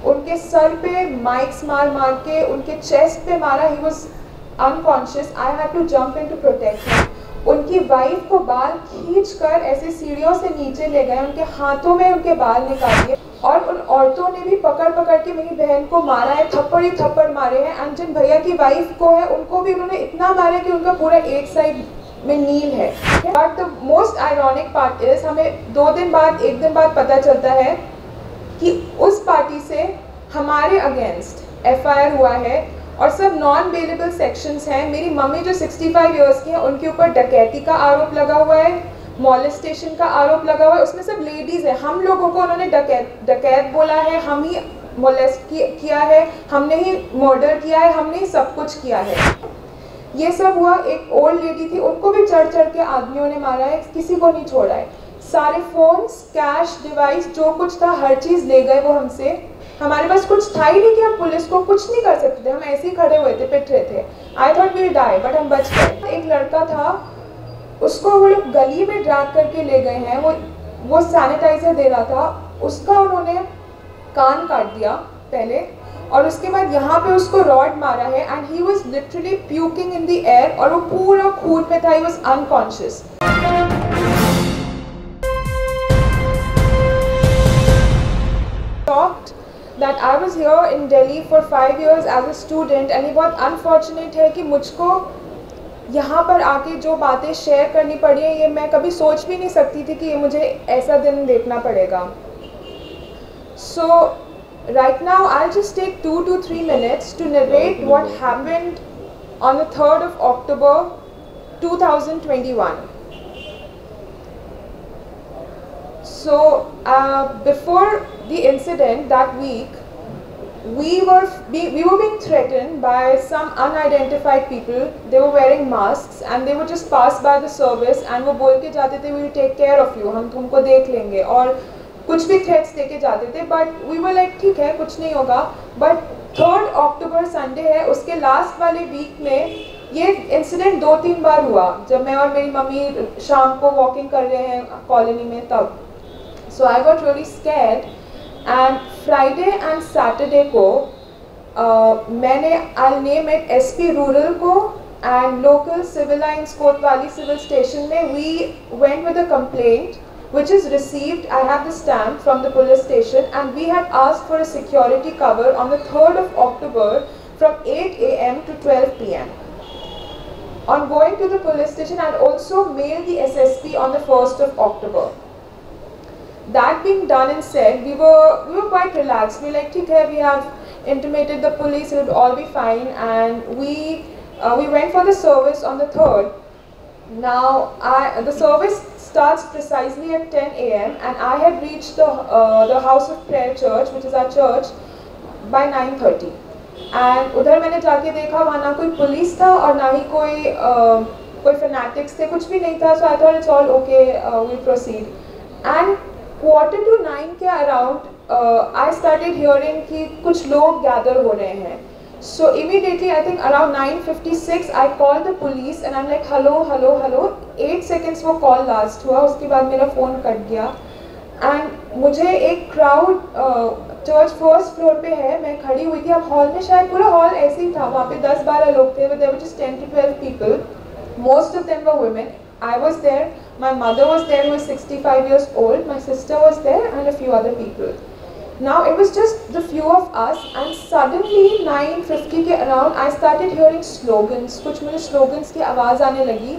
उनके सर पे माइक्स मार मार के उनके चेस्ट पे मारा। He was unconscious. I had to jump in to protect him. उनकी वाइफ को बाल खींच कर ऐसे सीढ़ियों से नीचे ले गए, उनके हाथों में उनके बाल निकाल दिए और उन औरतों ने भी पकड़ पकड़ के मेरी बहन को मारा है, थप्पड़ ही थप्पड़ मारे हैं। एंड जिन भैया की वाइफ को है उनको भी उन्होंने इतना मारा कि उनका पूरा एक साइड में नील है। But the most ironic part is, हमें 2 दिन बाद 1 दिन बाद पता चलता है कि उस पार्टी से हमारे अगेंस्ट FIR हुआ है और सब नॉन बेलेबल सेक्शंस हैं। मेरी मम्मी जो 65 इयर्स की हैं उनके ऊपर डकैती का आरोप लगा हुआ है, मॉलेस्टेशन का आरोप लगा हुआ है। उसमें सब लेडीज़ हैं। हम लोगों को उन्होंने डकैत बोला है, हम ही मोलेस्ट किया है, हमने ही मर्डर किया है, हमने ही सब कुछ किया है। ये सब हुआ। एक ओल्ड लेडी थी, उनको भी चढ़ चढ़ के आदमियों ने मारा है, किसी को नहीं छोड़ा है। सारे फोन्स, कैश, डिवाइस, जो कुछ था हर चीज़ ले गए वो हमसे। हमारे पास कुछ था ही नहीं कि हम पुलिस को कुछ नहीं कर सकते थे। हम ऐसे ही खड़े हुए थे, पिट रहे थे। I thought will die, but हम बच गए। एक लड़का था, उसको वो लोग गली में ड्रैग करके ले गए हैं। वो सैनिटाइजर दे रहा था, उसका उन्होंने कान काट दिया पहले और उसके बाद यहाँ पे उसको रॉड मारा है। And he was literally puking in the air और वो पूरा खून में था। He was unconscious. That I was here in Delhi for 5 years as a student and ये बहुत unfortunate है कि मुझको यहाँ पर आके जो बातें शेयर करनी पड़ी है, ये मैं कभी सोच भी नहीं सकती थी कि ये मुझे ऐसा दिन देखना पड़ेगा। So right now I'll just take 2 to 3 minutes to narrate what happened on the 3rd of October 2021. So before the incident that week, we were being threatened by some unidentified people. They were wearing masks and they would just pass by the service and वो बोल के जाते थे, we will take care of you, हम तुमको देख लेंगे, और कुछ भी threats दे के जाते थे। But we were like ठीक है, कुछ नहीं होगा। But 3rd October Sunday है, उसके लास्ट वाले वीक में ये इंसिडेंट 2-3 बार हुआ जब मैं और मेरी मम्मी शाम को वॉकिंग कर रहे हैं कॉलोनी में तब। So I got really scared and Friday and Saturday को मैंने I'll name it SP Rural को and local civil lines कोतवाली civil station में we went with a complaint which is received. I have the stamp from the police station and we had asked for a security cover on the 3rd of October from 8 AM to 12 PM. On going to the police station, I also mailed the SSP on the 1st of October. That being done and said, we were quite relaxed. We were like, ठीक है, we have intimated the police, it would all be fine, and we went for the service on the 3rd. Now the service starts precisely at 10 AM and I had reached the House of Prayer Church, which is our church, by 9:30. And उधर मैंने जाके देखा, वहाँ ना कोई police था और ना ही कोई fanatics थे, कुछ भी नहीं था. So I thought it's all okay, we'll proceed. And 8:45 के अराउंड I started hearing कि कुछ लोग gather हो रहे हैं. So immediately I think around 9:56 I called the police and I'm like hello hello hello. 8 seconds वो call last हुआ, उसके बाद मेरा फ़ोन कट गया. And मुझे एक crowd चर्च फर्स्ट फ्लोर पे है, मैं खड़ी हुई थी. अब हॉल में शायद पूरा हॉल ऐसे ही था, वहाँ पे 10-12 लोग थे. There were just 10 to 12 people. Most of them were women. I was there. My mother was there, who was 65 years old. My sister was there, and a few other people. Now it was just the few of us, and suddenly 9:50 के around I started hearing slogans. कुछ मुझे slogans की आवाज़ आने लगी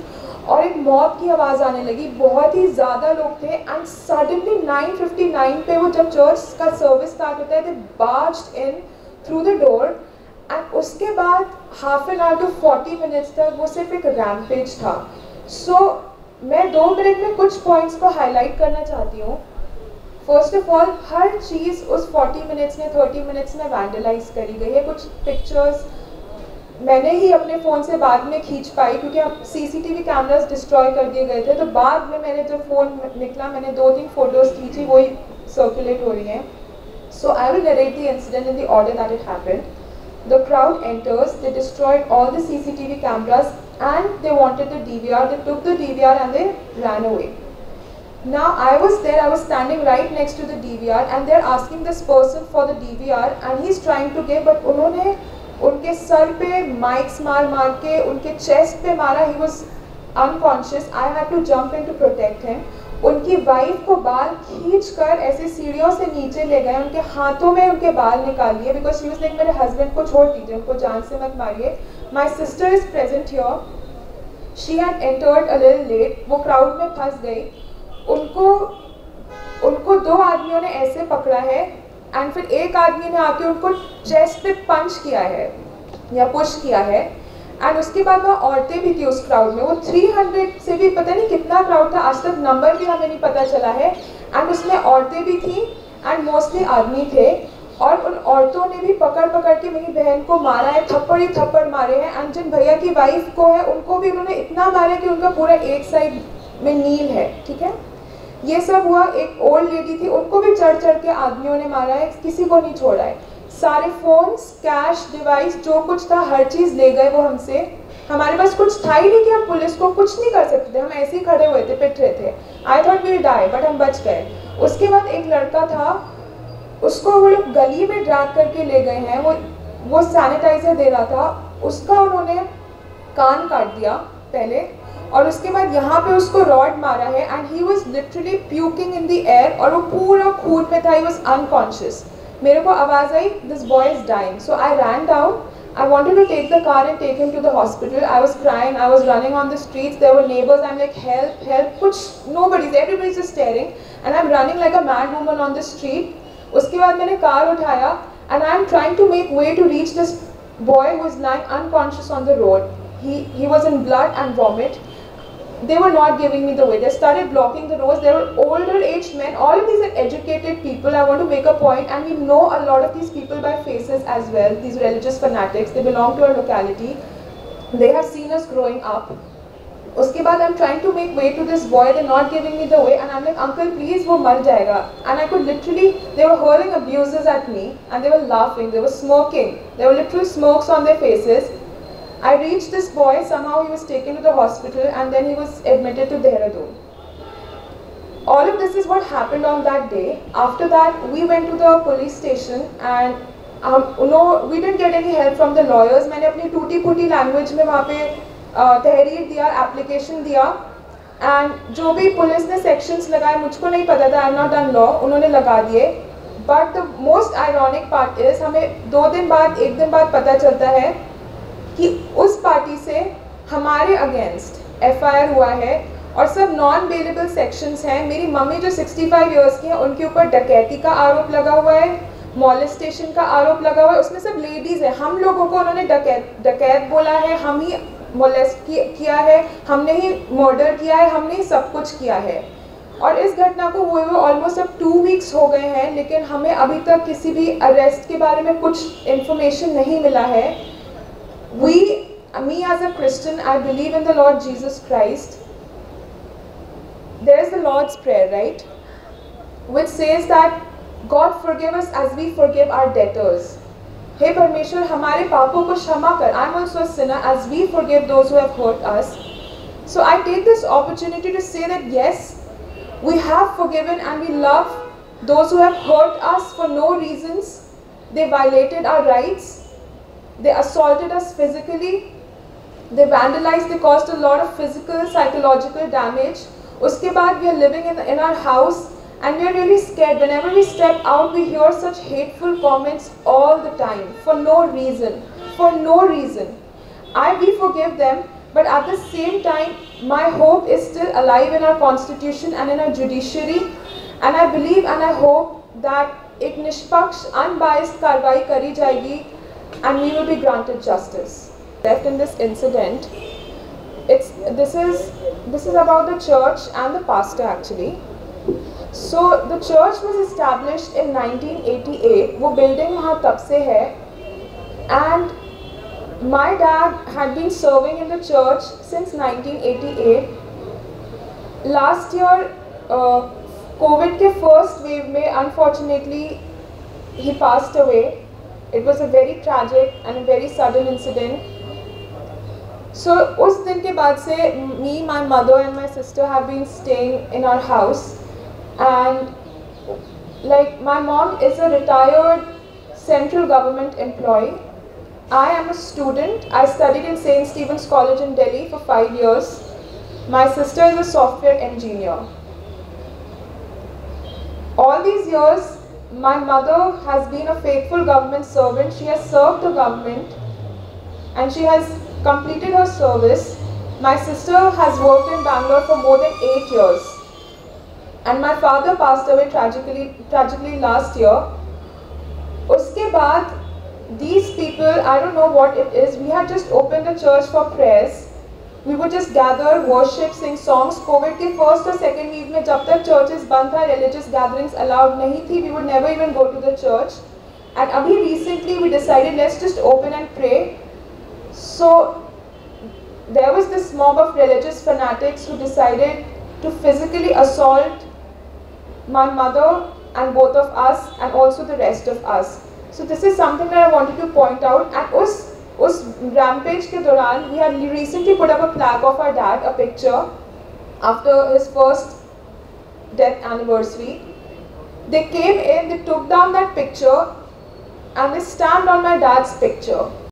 और एक mob की आवाज़ आने लगी. बहुत ही ज़्यादा लोग थे. And suddenly 9:59 पे वो जब चर्च का सर्विस स्टार्ट होता है, they barged in through the door. And उसके बाद half an hour to 40 minutes तक वो सिर्फ एक rampage था. So मैं 2 मिनट में कुछ पॉइंट्स को हाईलाइट करना चाहती हूँ. फर्स्ट ऑफ ऑल, हर चीज़ उस 40 मिनट्स में 30 मिनट्स में वैंडलाइज करी गई है. कुछ पिक्चर्स मैंने ही अपने फ़ोन से बाद में खींच पाई क्योंकि अब CCTV कैमरास डिस्ट्रॉय कर दिए गए थे. तो बाद में मैंने जब फ़ोन निकला, मैंने 2-3 फ़ोटोज़ खींची, वही सर्कुलेट हो रही हैं. So I will narrate the incident in the order that it happened. The crowd enters, they destroyed all the CCTV cameras and they wanted the DVR. They took the DVR and they ran away. Now I was there, I was standing right next to the DVR and they're asking this person for the DVR and he's trying to give, but उन्होंने उनके sir पे mics मार के उनके chest पे मारा. He was unconscious. I had to jump in to protect him. उनकी wife को बाल खींच कर ऐसे सीढ़ियों से नीचे ले गए, उनके हाथों में उनके बाल निकाल लिए बिकॉज शी वाज लाइक मेरे हस्बैंड को छोड़ दीजिए, उनको जान से मत मारिए. My sister is present here. She had entered a little late. वो क्राउड में फंस गई. उनको दो आदमियों ने ऐसे पकड़ा है एंड फिर एक आदमी ने आके उनको चेस्ट पे पंच किया है या पुश किया है. एंड उसके बाद वहाँ औरतें भी थी उस क्राउड में. वो 300 से भी पता नहीं कितना क्राउड था, आज तक नंबर भी हमें नहीं पता चला है. एंड उसमें औरतें भी थी एंड मोस्टली आदमी थे. और उन औरतों ने भी पकड़ के मेरी बहन को मारा है, थप्पड़ ही थप्पड़ मारे हैं. एंड जिन भैया की वाइफ को है उनको भी उन्होंने इतना मारा कि उनका पूरा एक साइड में नील है. ठीक है, ये सब हुआ. एक ओल्ड लेडी थी, उनको भी चढ़ के आदमियों ने मारा है, किसी को नहीं छोड़ा है. सारे फोन्स, कैश, डिवाइस, जो कुछ था हर चीज़ ले गए वो हमसे. हमारे पास कुछ था ही नहीं कि हम पुलिस को कुछ नहीं कर सकते थे. हम ऐसे ही खड़े हुए थे, पिट रहे थे. I thought we'll die but हम बच गए. उसके बाद एक लड़का था, उसको वो लोग गली में ड्रैग करके ले गए हैं. वो सैनिटाइजर दे रहा था, उसका उन्होंने कान काट दिया पहले और उसके बाद यहाँ पे उसको रॉड मारा है. And he was literally puking in the air और वो पूरा खून में था. He was unconscious. मेरे को आवाज़ आई this boy is dying. So I ran down. I wanted to take the car and take him to the hospital. I was crying, I was running on the streets, there were neighbors, I'm like help, help, kuch, everybody's just staring and I'm running like a mad woman on the street. उसके बाद मैंने car उठाया and I'm trying to make way to reach this boy who is lying unconscious on the road. He was in blood and vomit. They were not giving me the way. They started blocking the roads. They were older aged men. All of these are educated people. I want to make a point, and we know a lot of these people by faces as well. These religious fanatics. They belong to our locality. They have seen us growing up. उसके बाद I'm trying to make way to this boy. They're not giving me the way, and I'm like, uncle, please, वो मर जाएगा. And I could literally, they were hurling abuses at me, and they were laughing. They were smoking. There were literal smokes on their faces. I reached this boy, somehow he was taken to the hospital and then he was admitted to Dehradun. All of this is what happened on that day. After that, we went to the police station and we didn't get any help from the lawyers. मैंने अपनी टूटी फूटी language में वहाँ पे तहरीर दिया, application दिया एंड जो भी पुलिस ने सेक्शंस लगाए मुझको नहीं पता था. I am not done law, उन्होंने लगा दिए. But the most ironic part is हमें 2 दिन बाद 1 दिन बाद पता चलता है कि उस पार्टी से हमारे अगेंस्ट एफआईआर हुआ है और सब नॉन बेलेबल सेक्शंस हैं. मेरी मम्मी जो 65 इयर्स की हैं उनके ऊपर डकैती का आरोप लगा हुआ है, मॉलेस्टेशन का आरोप लगा हुआ है. उसमें सब लेडीज़ हैं. हम लोगों को उन्होंने डकैत बोला है, हम ही मोलेस्ट किया है, हमने ही मर्डर किया है, हमने ही सब कुछ किया है. और इस घटना को हुए हुए ऑलमोस्ट अब 2 वीक्स हो गए हैं, लेकिन हमें अभी तक किसी भी अरेस्ट के बारे में कुछ इन्फॉर्मेशन नहीं मिला है. Me as a Christian, I believe in the Lord Jesus Christ. There is the Lord's Prayer, right? Which says that God forgive us as we forgive our debtors. हे परमेश्वर हमारे पापों को क्षमा कर. I am also a sinner as we forgive those who have hurt us. So I take this opportunity to say that yes, we have forgiven and we love those who have hurt us for no reasons. They violated our rights. They assaulted us physically, they vandalized, they caused a lot of physical, psychological damage. Uske baad we are living in our house and we are really scared. Whenever we step out, we hear such hateful comments all the time for no reason. We forgive them, but at the same time, my hope is still alive in our constitution and in our judiciary. And I believe and I hope that ek nishpaksh, unbiased karwai kari jayegi. And we will be granted justice. Left in this incident, this is about the church and the pastor actually. So the church was established in 1988. वो building वहाँ तब से है. And my dad had been serving in the church since 1988. Last year, COVID के first wave में unfortunately he passed away. It was a very tragic and a very sudden incident. So उस दिन के बाद से me, my mother and my sister have been staying in our house, and like my mom is a retired central government employee. I am a student. I studied in St. Stephen's College in Delhi for 5 years. My sister is a software engineer. All these years, my mother has been a faithful government servant. She has served the government and she has completed her service. My sister has worked in Bangalore for more than 8 years. And my father passed away tragically last year. Uske baad, these people, I don't know what it is, we had just opened a church for prayers. We would just gather, worship, sing songs. COVID के first or second week में जब तक churches बंद था, religious gatherings allowed नहीं थी, we would never even go to the church. And अभी recently we decided let's just open and pray. So there was this mob of religious fanatics who decided to physically assault my mother and both of us and also the rest of us. So this is something that I wanted to point out. And us rampage ke dauran, we had recently put up a plaque of our dad, a picture after his first death anniversary. They came in, they took down that picture and they stamped on my dad's picture.